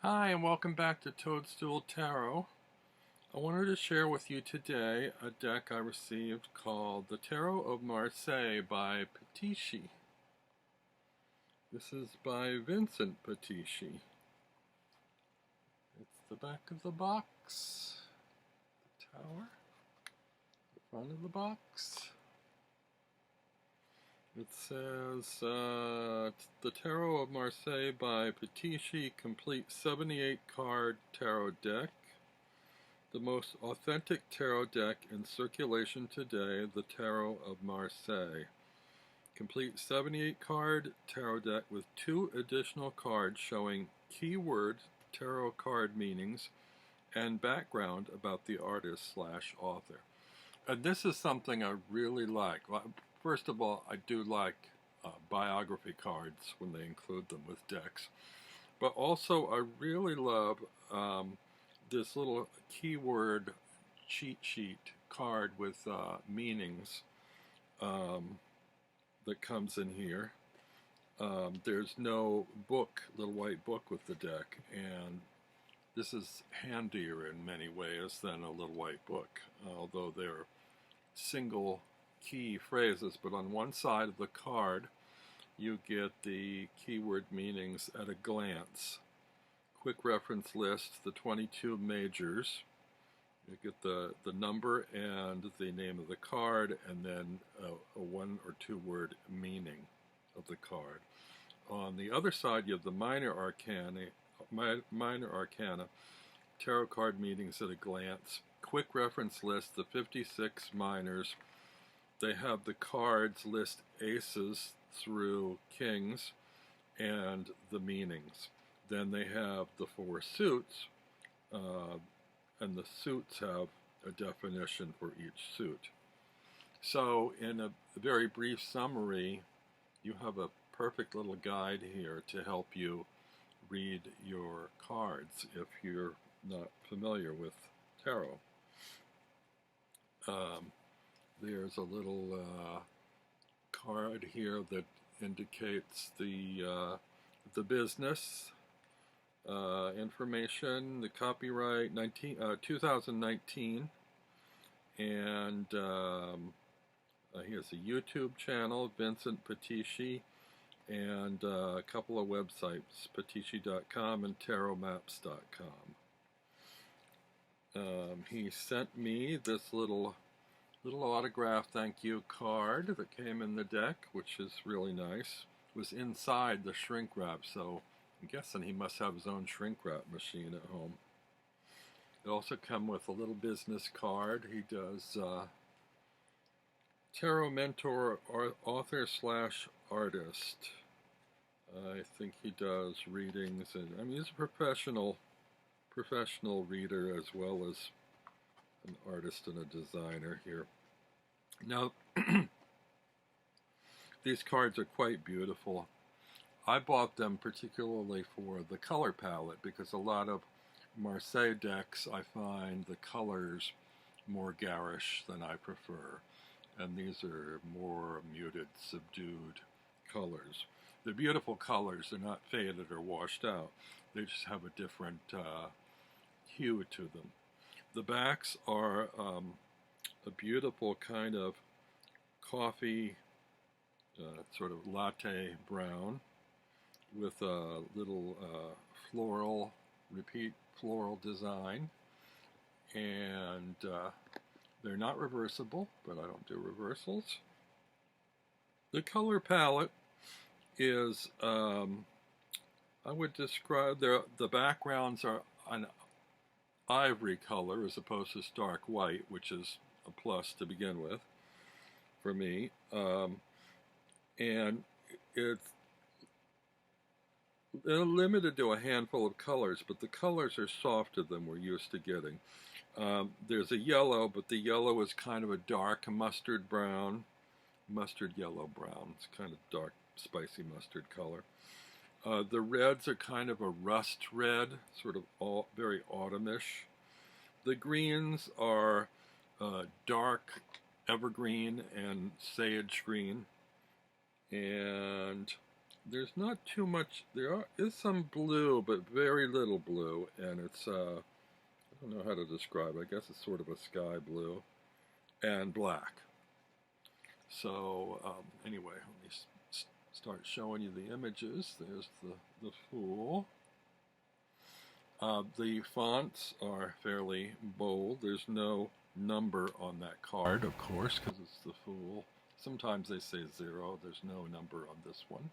Hi, and welcome back to Toadstool Tarot. I wanted to share with you today a deck I received called The Tarot of Marseille by Pitisci. This is by Vincent Pitisci. It's the back of the box, the tower, the front of the box. It says, The Tarot of Marseille by Pitisci, complete 78 card tarot deck. The most authentic tarot deck in circulation today, the Tarot of Marseille. Complete 78 card tarot deck with 2 additional cards showing keyword tarot card meanings and background about the artist/author. And this is something I really like. First of all, I do like biography cards when they include them with decks. But also, I really love this little keyword cheat sheet card with meanings that comes in here. There's no book, little white book with the deck, and this is handier in many ways than a little white book, although they're single key phrases. But on one side of the card, you get the keyword meanings at a glance. Quick reference list, the 22 majors. You get the number and the name of the card, and then a 1 or 2 word meaning of the card. On the other side, you have the minor arcana, tarot card meanings at a glance. Quick reference list, the 56 minors. They have the cards list aces through kings and the meanings. Then they have the 4 suits, and the suits have a definition for each suit. So in a very brief summary, you have a perfect little guide here to help you read your cards if you're not familiar with tarot. There's a little card here that indicates the business information, the copyright 2019, and he has a YouTube channel, Vincent Pitisci, and a couple of websites, pitisci.com and tarotmaps.com. He sent me this little autograph thank you card that came in the deck, which is really nice. It was inside the shrink wrap, so I'm guessing he must have his own shrink wrap machine at home. It also comes with a little business card. He does tarot mentor or author/artist. I think he does readings, and I mean, he's a professional reader as well as an artist and a designer here. Now, these cards are quite beautiful. I bought them particularly for the color palette because a lot of Marseille decks, I find the colors more garish than I prefer. And these are more muted, subdued colors. They're beautiful colors. They're not faded or washed out. They just have a different hue to them. The backs are a beautiful kind of coffee, sort of latte brown, with a little repeat floral design, and they're not reversible, but I don't do reversals. The color palette is, I would describe, the backgrounds are an ivory color as opposed to stark white, which is a plus to begin with for me, and it's they're limited to a handful of colors, but the colors are softer than we're used to getting. There's a yellow, but the yellow is kind of a dark mustard brown, mustard yellow brown. It's kind of dark, spicy mustard color. The reds are kind of a rust red, sort of very autumnish. The greens are dark evergreen and sage green. And There's not too much. Is some blue, but very little blue, and it's I don't know how to describe it. I guess it's sort of a sky blue and black. So anyway, let me start showing you the images. There's the Fool. The fonts are fairly bold. There's no number on that card, of course, because it's the Fool. Sometimes they say 0. There's no number on this one.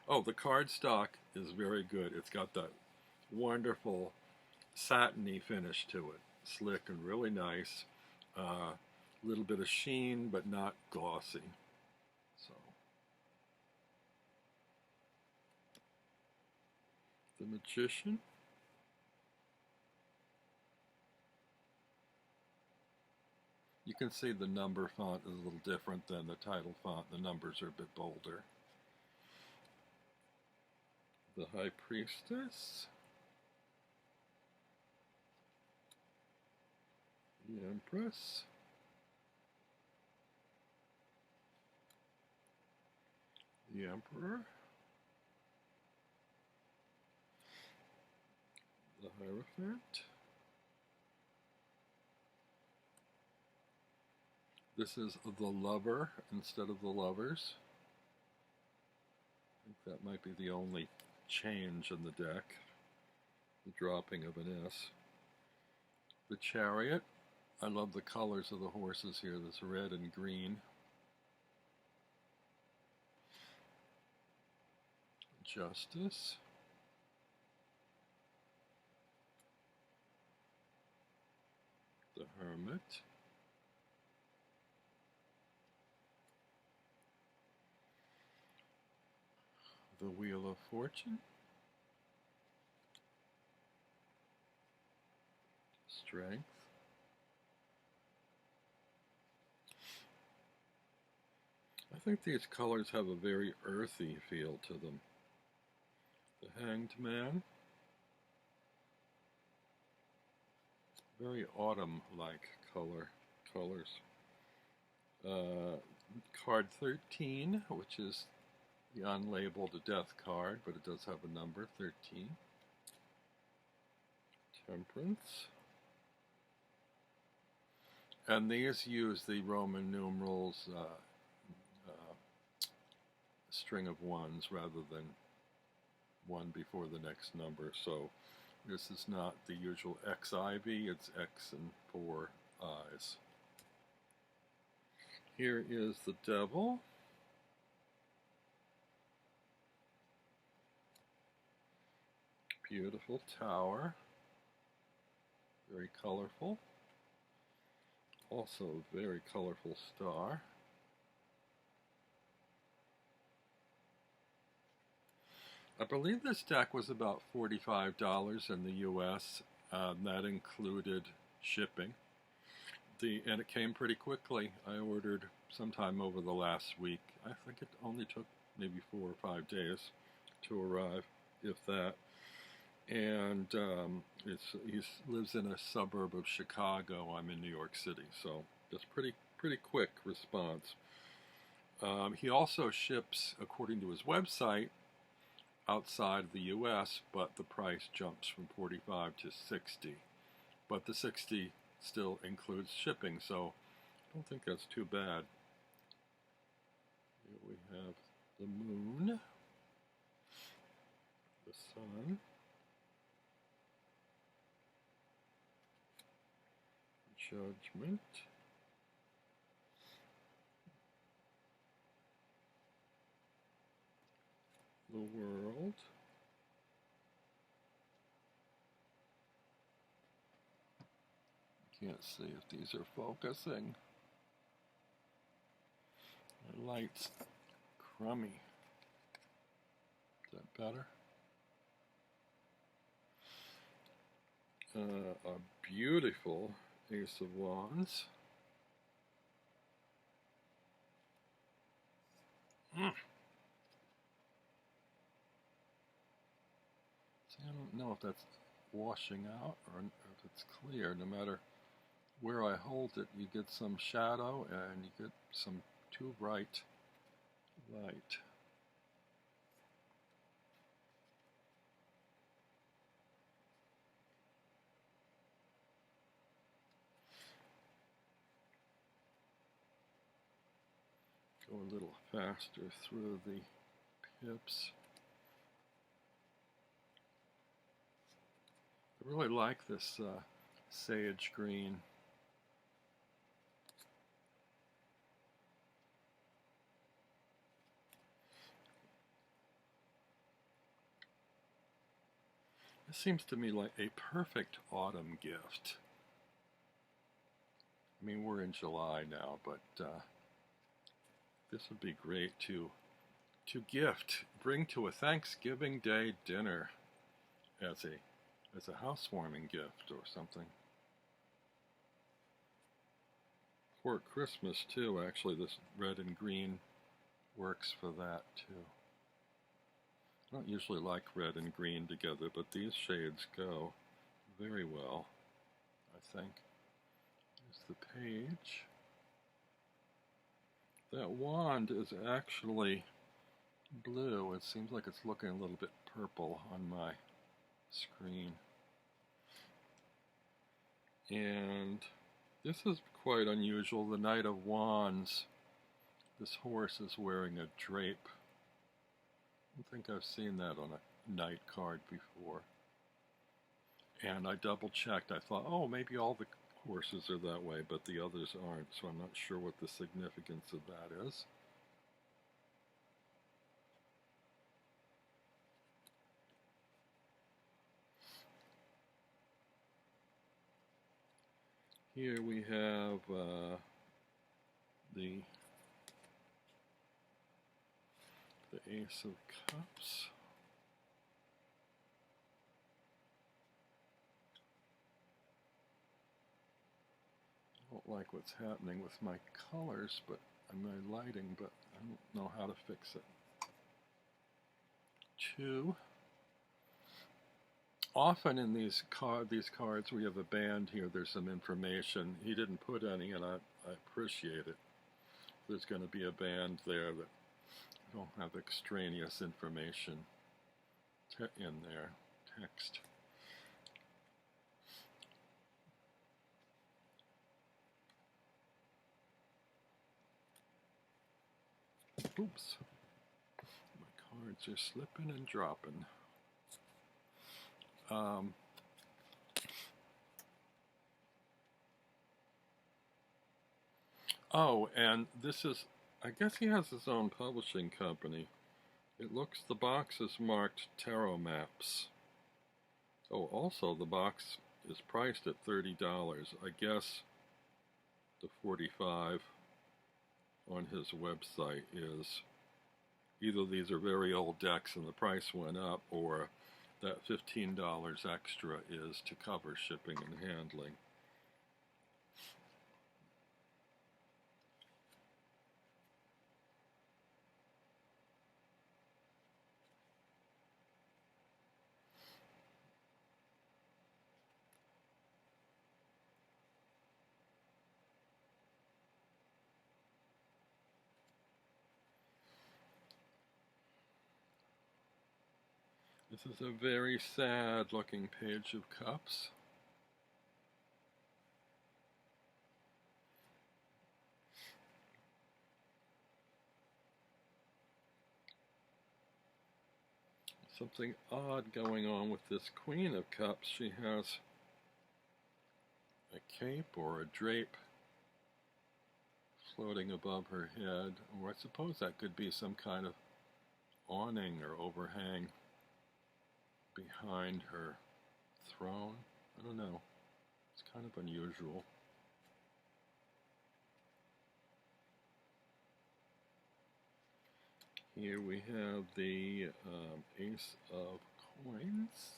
Oh, the cardstock is very good. It's got that wonderful satiny finish to it. Slick and really nice. A little bit of sheen, but not glossy. So, the Magician. You can see the number font is a little different than the title font. The numbers are a bit bolder. The High Priestess. The Empress. The Emperor. The Hierophant. This is the Lover instead of the Lovers. I think that might be the only change in the deck. The dropping of an S. The Chariot. I love the colors of the horses here, this red and green. Justice. The Hermit. The Wheel of Fortune. Strength. I think these colors have a very earthy feel to them. The Hanged Man. Very autumn-like colors. Card 13, which is the unlabeled death card, but it does have a number, 13. Temperance. And these use the Roman numerals, string of ones rather than one before the next number. So this is not the usual XIV, it's X and 4 I's. Here is the Devil. Beautiful tower. Very colorful. Also a very colorful star. I believe this deck was about $45 in the US. That included shipping. And it came pretty quickly. I ordered sometime over the last week. I think it only took maybe 4 or 5 days to arrive, if that. And he lives in a suburb of Chicago. I'm in New York City, so just pretty quick response. He also ships, according to his website, outside of the U.S., but the price jumps from $45 to $60. But the $60 still includes shipping, so I don't think that's too bad. Here we have the Moon, the Sun, Judgment, the World, can't see if these are focusing. The light's crummy. Is that better? A beautiful Ace of Wands. See, I don't know if that's washing out or if it's clear. No matter where I hold it, you get some shadow and you get some too bright light. Go a little faster through the pips. I really like this sage green. This seems to me like a perfect autumn gift. I mean, we're in July now, but this would be great to bring to a Thanksgiving Day dinner as a housewarming gift or something. For Christmas too, actually, this red and green works for that too. I don't usually like red and green together, but these shades go very well, I think. Here's the page. That wand is actually blue. It seems like it's looking a little bit purple on my screen. And this is quite unusual. The Knight of Wands. This horse is wearing a drape. I don't think I've seen that on a knight card before. And I double checked. I thought, oh, maybe all the horses are that way, but the others aren't, so I'm not sure what the significance of that is. Here we have the Ace of Cups. I don't like what's happening with my colors, but my lighting, but I don't know how to fix it. 2. Often in these cards we have a band here, there's some information. He didn't put any, and I appreciate it. There's going to be a band there that don't have extraneous information in there, text. Oops, my cards are slipping and dropping. Oh, and this is, I guess he has his own publishing company. It looks, the box is marked Tarot Maps. Oh, also the box is priced at $30. I guess the $45 on his website is either these are very old decks and the price went up, or that $15 extra is to cover shipping and handling. This is a very sad looking page of cups. Something odd going on with this Queen of Cups. She has a cape or a drape floating above her head, or I suppose that could be some kind of awning or overhang behind her throne. I don't know. It's kind of unusual. Here we have the Ace of Coins.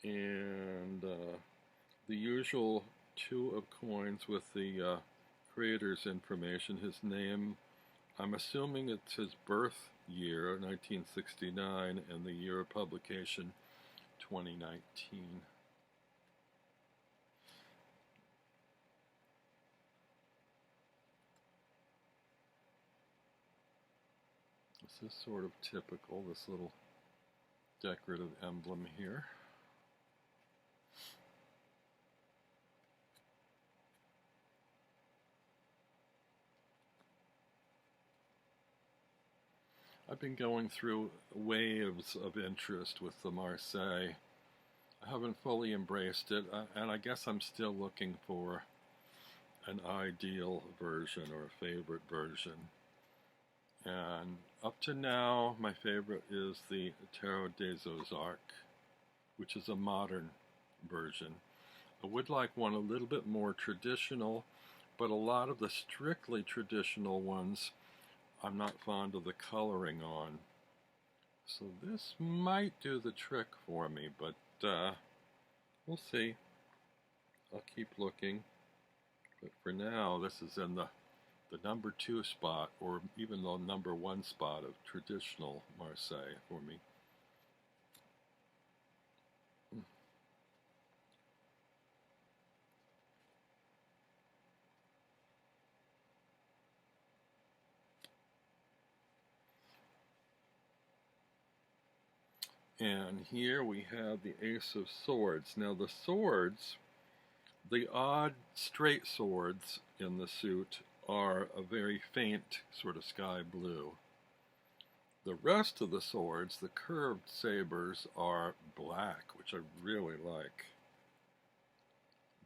And the usual 2 of Coins with the creator's information, his name. I'm assuming it's his birth year, 1969, and the year of publication, 2019. This is sort of typical, this little decorative emblem here. I've been going through waves of interest with the Marseille. I haven't fully embraced it, and I guess I'm still looking for an ideal version or a favorite version. And up to now, my favorite is the Tarot des Ozarks, which is a modern version. I would like one a little bit more traditional, but a lot of the strictly traditional ones I'm not fond of the coloring on. So this might do the trick for me, but we'll see. I'll keep looking. But for now, this is in the number 2 spot, or even the number 1 spot of traditional Marseille for me. And here we have the Ace of Swords. Now the swords, the odd straight swords in the suit, are a very faint sort of sky blue. The rest of the swords, the curved sabers, are black, which I really like.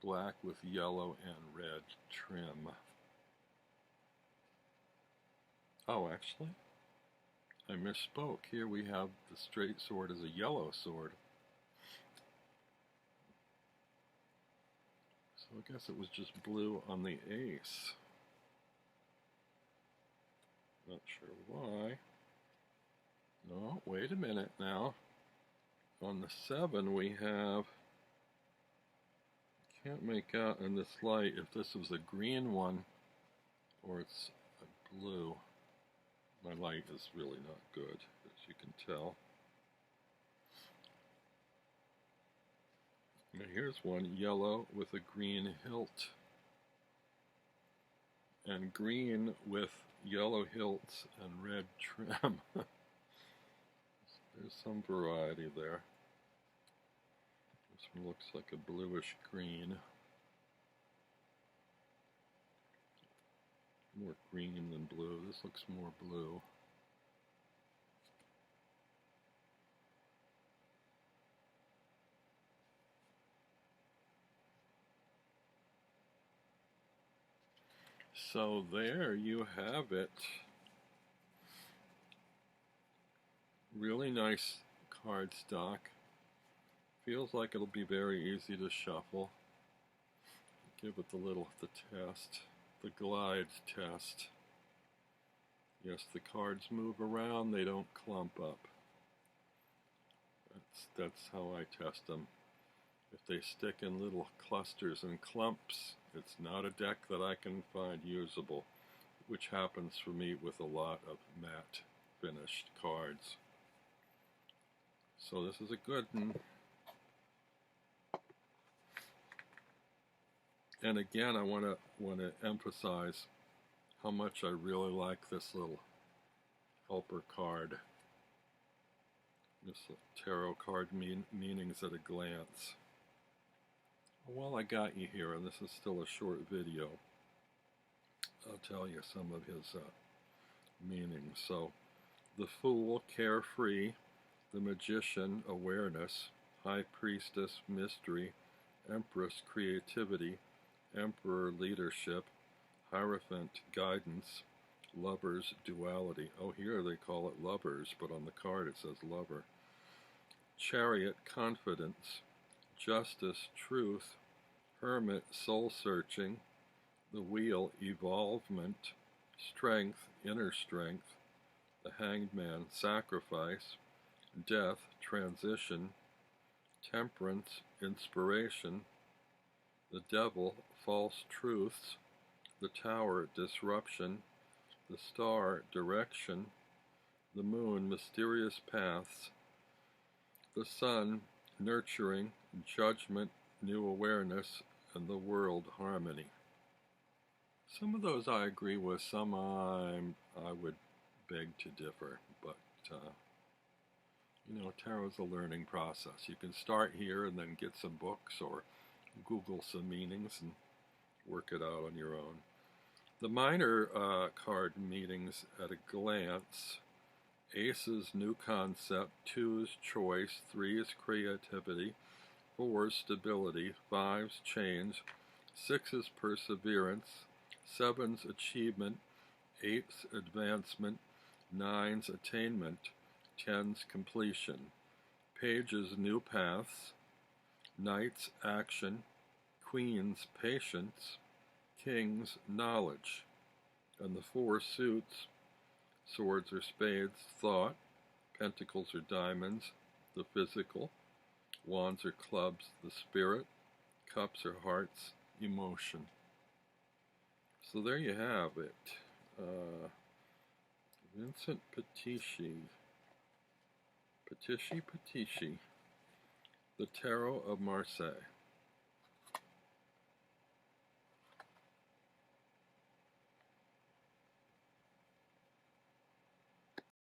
Black with yellow and red trim. Oh, actually, I misspoke. Here we have the straight sword as a yellow sword. So I guess it was just blue on the ace. Not sure why. No, wait a minute now. On the 7 we have, can't make out in this light if this was a green one or it's a blue. My light is really not good, as you can tell. Now here's one, yellow with a green hilt. And green with yellow hilts and red trim. There's some variety there. This one looks like a bluish green. More green than blue. This looks more blue. So there you have it. Really nice cardstock. Feels like it'll be very easy to shuffle. Give it the test, the glide test. Yes, the cards move around, they don't clump up. That's how I test them. If they stick in little clusters and clumps, it's not a deck that I can find usable, which happens for me with a lot of matte finished cards. So this is a good one. And again, I want to emphasize how much I really like this little helper card. This tarot card meanings at a glance. While I got you here, and this is still a short video, I'll tell you some of his meanings. So, the Fool, carefree; the Magician, awareness; High Priestess, mystery; Empress, creativity; Emperor, leadership; Hierophant, guidance; Lovers, duality. Oh, here they call it lovers, but on the card it says lover. Chariot, confidence; Justice, truth; Hermit, soul-searching; the Wheel, evolvement; Strength, inner strength; the Hanged Man, sacrifice; Death, transition; Temperance, inspiration; the Devil, false truths; the Tower, disruption; the Star, direction; the Moon, mysterious paths; the Sun, nurturing; judgment, new awareness; and the World, harmony. Some of those I agree with, some I would beg to differ, but you know, tarot's a learning process. You can start here and then get some books or Google some meanings and work it out on your own. The minor card meanings at a glance Ace is new concept, 2 is choice, 3 is creativity, 4 is stability, 5 is change, 6 is perseverance, 7 is achievement, 8 is advancement, 9 is attainment, 10 is completion. Page is new paths, Knight's action, Queen's patience, King's knowledge. And the 4 suits, swords or spades, thought, pentacles or diamonds, the physical, wands or clubs, the spirit, cups or hearts, emotion. So there you have it. Vincent Pitisci. Pitisci, the Tarot of Marseille.